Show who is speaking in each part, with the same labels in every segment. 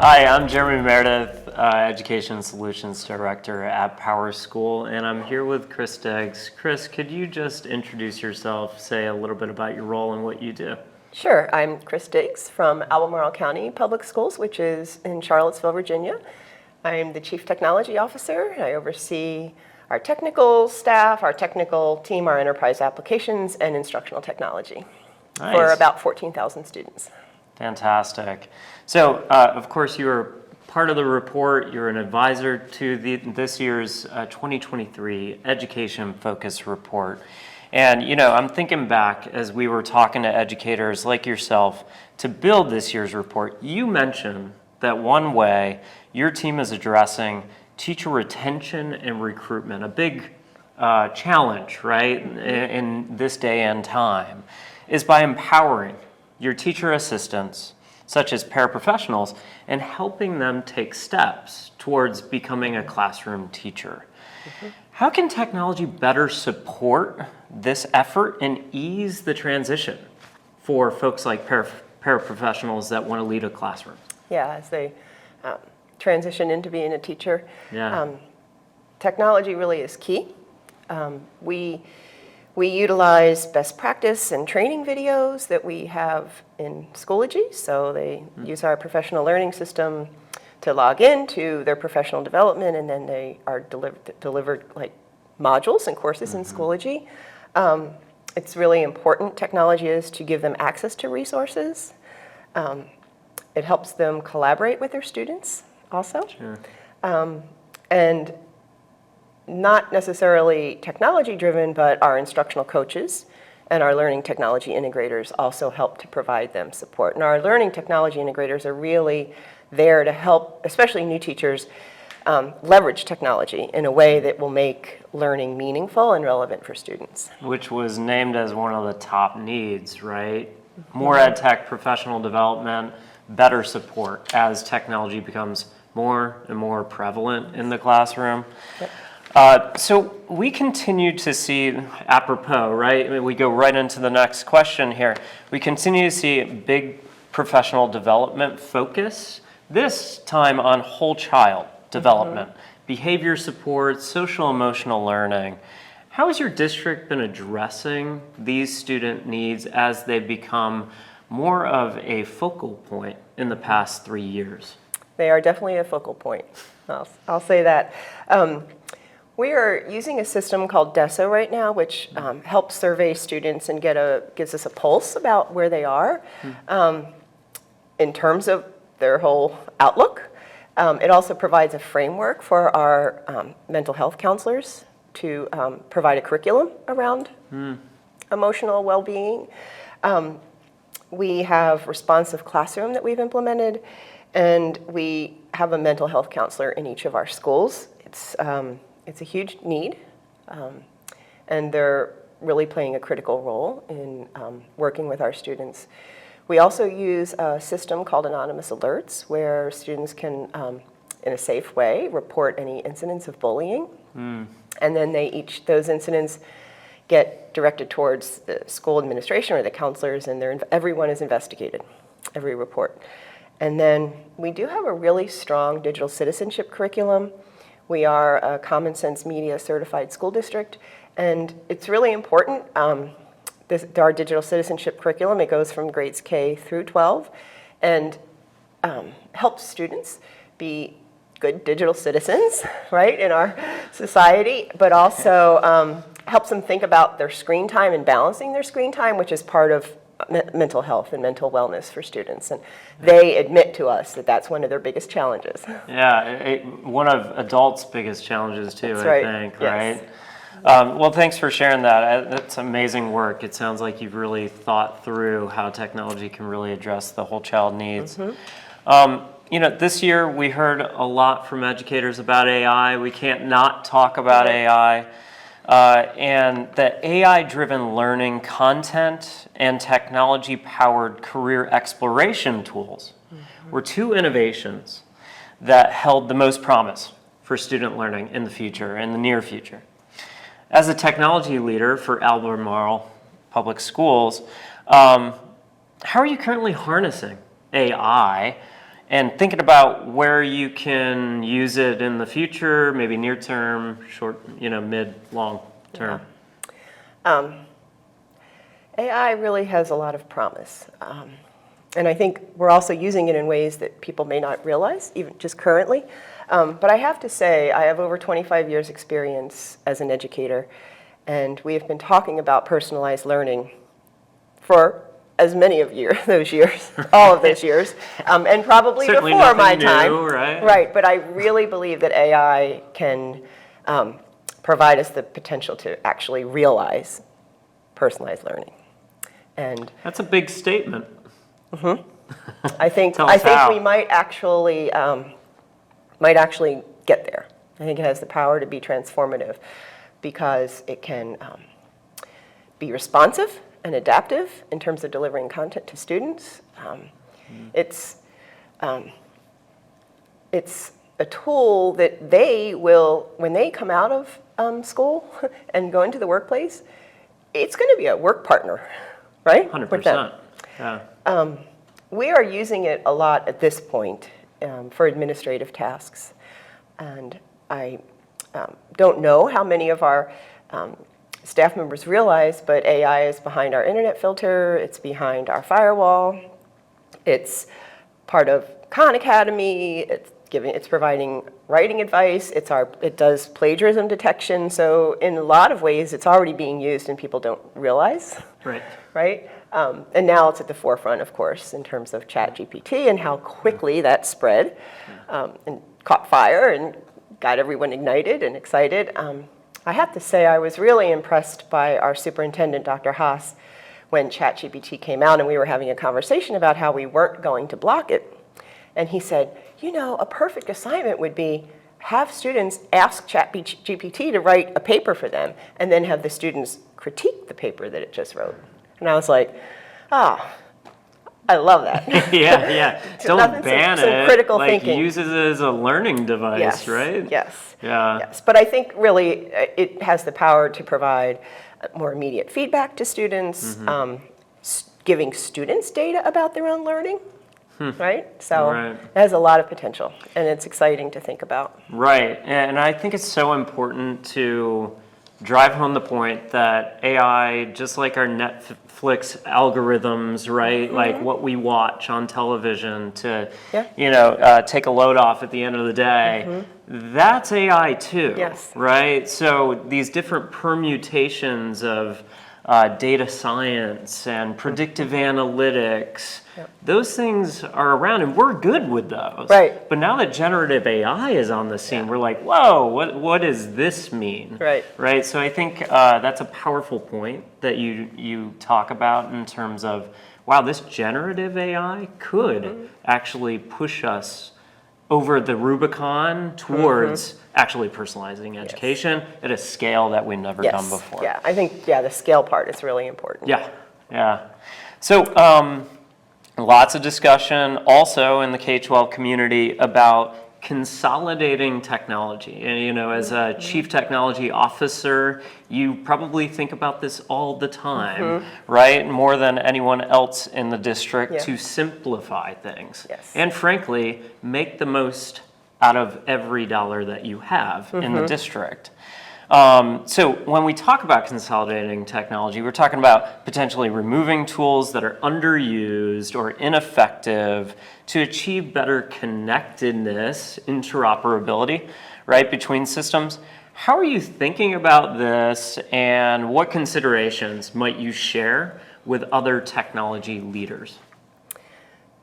Speaker 1: Hi, I'm Jeremy Meredith, Education Solutions Director at PowerSchool, and I'm here with Chris Deggs. Chris, could you just introduce yourself, say a little bit about your role and what you do?
Speaker 2: Sure. I'm Chris Deggs from Albemarle County Public Schools, which is in Charlottesville, Virginia. I'm the Chief Technology Officer. I oversee our technical staff, our technical team, our enterprise applications, and instructional technology for about 14,000 students.
Speaker 1: Fantastic. So, of course, you're part of the report. You're an advisor to this year's 2023 Education Focus Report. And, you know, I'm thinking back as we were talking to educators like yourself to build this year's report. You mentioned that one way your team is addressing teacher retention and recruitment, a big challenge, right, in this day and time, is by empowering your teacher assistants, such as paraprofessionals, and helping them take steps towards becoming a classroom teacher. How can technology better support this effort and ease the transition for folks like paraprofessionals that want to lead a classroom?
Speaker 2: Yeah, as they transition into being a teacher.
Speaker 1: Yeah.
Speaker 2: Technology really is key. We utilize best practice and training videos that we have in Schoology. So they use our professional learning system to log into their professional development, and then they are delivered like modules and courses in Schoology. It's really important, technology is, to give them access to resources. It helps them collaborate with their students also.
Speaker 1: Sure.
Speaker 2: And not necessarily technology driven, but our instructional coaches and our learning technology integrators also help to provide them support. And our learning technology integrators are really there to help, especially new teachers, leverage technology in a way that will make learning meaningful and relevant for students.
Speaker 1: Which was named as one of the top needs, right? More Edtech professional development, better support as technology becomes more and more prevalent in the classroom.
Speaker 2: Yep.
Speaker 1: So we continue to see, apropos, right? I mean, we go right into the next question here. We continue to see big professional development focus, this time on whole child development, behavior support, social emotional learning. How has your district been addressing these student needs as they become more of a focal point in the past 3 years?
Speaker 2: They are definitely a focal point. I'll say that. We are using a system called DESO right now, which helps survey students and gives us a pulse about where they are in terms of their whole outlook. It also provides a framework for our mental health counselors to provide a curriculum around emotional well-being. We have responsive classroom that we've implemented, and we have a mental health counselor in each of our schools. It's a huge need, and they're really playing a critical role in working with our students. We also use a system called Anonymous Alerts, where students can, in a safe way, report any incidents of bullying, and then those incidents get directed towards the school administration or the counselors, and everyone is investigated, every report. And then we do have a really strong digital citizenship curriculum. We are a Common Sense Media certified school district, and it's really important. Our digital citizenship curriculum, it goes from grades K through 12, and helps students be good digital citizens, right, in our society, but also helps them think about their screen time and balancing their screen time, which is part of mental health and mental wellness for students, and they admit to us that that's one of their biggest challenges.
Speaker 1: Yeah, one of adults' biggest challenges too,
Speaker 2: That's
Speaker 1: I
Speaker 2: right.
Speaker 1: think,
Speaker 2: Yes.
Speaker 1: right? Well, thanks for sharing that. That's amazing work. It sounds like you've really thought through how technology can really address the whole child needs. You know, this year we heard a lot from educators about AI. We can't not talk about AI. And the AI-driven learning content and technology-powered career exploration tools were two innovations that held the most promise for student learning in the future, in the near future. As a technology leader for Albemarle Public Schools, how are you currently harnessing AI and thinking about where you can use it in the future, maybe near term, short, mid, long term.
Speaker 2: AI really has a lot of promise. And I think we're also using it in ways that people may not realize, even just currently. But I have to say, I have over 25 years experience as an educator, and we have been talking about personalized learning for as many of those years, all of those years, and probably
Speaker 1: Certainly
Speaker 2: before my
Speaker 1: nothing
Speaker 2: time.
Speaker 1: new, right?
Speaker 2: Right, but I really believe that AI can provide us the potential to actually realize personalized learning. And
Speaker 1: That's a big statement.
Speaker 2: I think
Speaker 1: Tell us how.
Speaker 2: we might actually get there. I think it has the power to be transformative because it can be responsive and adaptive in terms of delivering content to students. It's a tool that they will, when they come out of school and go into the workplace, it's going to be a work partner, right?
Speaker 1: 100%. Yeah.
Speaker 2: We are using it a lot at this point for administrative tasks. And I don't know how many of our staff members realize, but AI is behind our internet filter, it's behind our firewall, it's part of Khan Academy, it's providing writing advice, it does plagiarism detection, so in a lot of ways it's already being used and people don't realize.
Speaker 1: Right.
Speaker 2: Right? And now it's at the forefront, of course, in terms of ChatGPT and how quickly that spread and caught fire and got everyone ignited and excited. I have to say I was really impressed by our superintendent, Dr. Haas, when ChatGPT came out and we were having a conversation about how we weren't going to block it. And he said, a perfect assignment would be have students ask ChatGPT to write a paper for them and then have the students critique the paper that it just wrote. And I was like, I love that.
Speaker 1: Yeah. Don't ban
Speaker 2: some
Speaker 1: it.
Speaker 2: critical
Speaker 1: like,
Speaker 2: thinking.
Speaker 1: Use it as a learning device,
Speaker 2: Yes,
Speaker 1: right?
Speaker 2: Yes.
Speaker 1: Yeah.
Speaker 2: Yes. But I think really it has the power to provide more immediate feedback to students, giving students data about their own learning, right? So
Speaker 1: Right.
Speaker 2: it has a lot of potential, and it's exciting to think about.
Speaker 1: Right. And I think it's so important to drive home the point that AI, just like our Netflix algorithms, right? Like what we watch on television to, take a load off at the end of the day, that's AI too,
Speaker 2: Yes.
Speaker 1: right? So these different permutations of data science and predictive analytics, those things are around and we're good with those.
Speaker 2: Right.
Speaker 1: But now that generative AI is on the scene, we're like, whoa, what does this mean?
Speaker 2: Right.
Speaker 1: Right. So I think that's a powerful point that you talk about in terms of, wow, this generative AI could actually push us over the Rubicon towards actually personalizing education at a scale that we've never done before.
Speaker 2: Yeah, I think, the scale part is really important.
Speaker 1: Yeah. So lots of discussion also in the K-12 community about consolidating technology. And, as a chief technology officer, you probably think about this all the time, right? More than anyone else in the district to simplify things.
Speaker 2: Yes.
Speaker 1: And frankly, make the most out of every dollar that you have in the district. So when we talk about consolidating technology, we're talking about potentially removing tools that are underused or ineffective to achieve better connectedness, interoperability, right, between systems. How are you thinking about this, and what considerations might you share with other technology leaders?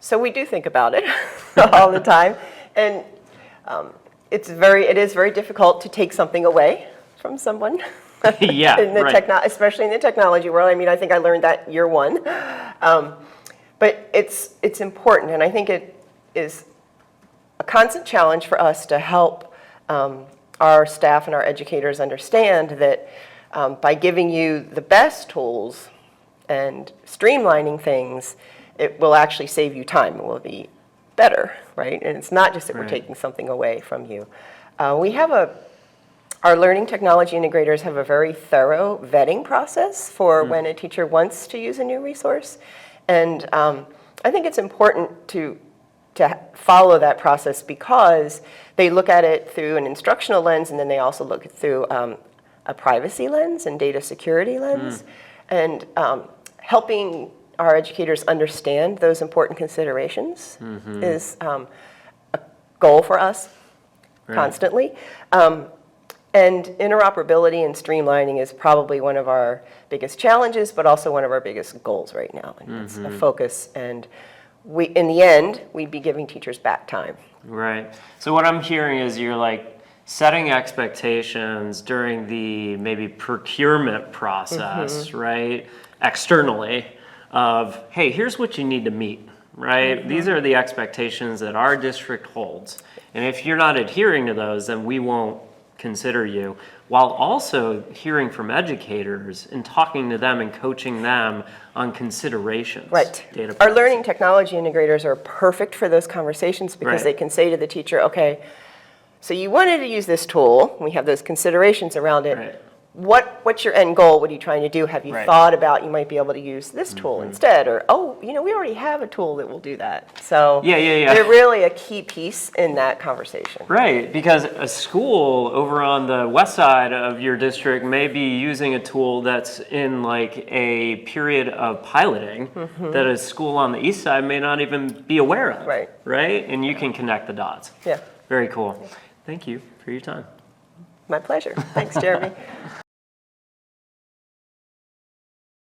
Speaker 2: So we do think about it all the time, and it is very difficult to take something away from someone.
Speaker 1: Yeah, right.
Speaker 2: Especially in the technology world. I mean, I think I learned that year one. But it's important, and I think it is a constant challenge for us to help our staff and our educators understand that by giving you the best tools and streamlining things, it will actually save you time. It will be better, right? And it's not just that we're taking something away from you. Our learning technology integrators have a very thorough vetting process for when a teacher wants to use a new resource. And I think it's important to to follow that process because they look at it through an instructional lens, and then they also look through a privacy lens and data security lens, and helping our educators understand those important considerations is a goal for us constantly. And interoperability and streamlining is probably one of our biggest challenges, but also one of our biggest goals right now. And it's a focus, and in the end, we'd be giving teachers back time.
Speaker 1: Right. So what I'm hearing is you're like setting expectations during the maybe procurement process, right? Externally of, hey, here's what you need to meet, right? These are the expectations that our district holds. And if you're not adhering to those, then we won't consider you, while also hearing from educators and talking to them and coaching them on considerations.
Speaker 2: Right.
Speaker 1: Data
Speaker 2: Our learning technology integrators are perfect for those conversations because they can say to the teacher, okay, so you wanted to use this tool. We have those considerations around it.
Speaker 1: Right.
Speaker 2: What's your end goal? What are you trying to do? Have you thought about you might be able to use this tool instead? Or, oh, we already have a tool that will do that. So they're really a key piece in that conversation.
Speaker 1: Right, because a school over on the west side of your district may be using a tool that's in like a period of piloting that a school on the east side may not even be aware of. Right? And you can connect the dots.
Speaker 2: Yeah.
Speaker 1: Very cool. Thank you for your time.
Speaker 2: My pleasure. Thanks, Jeremy.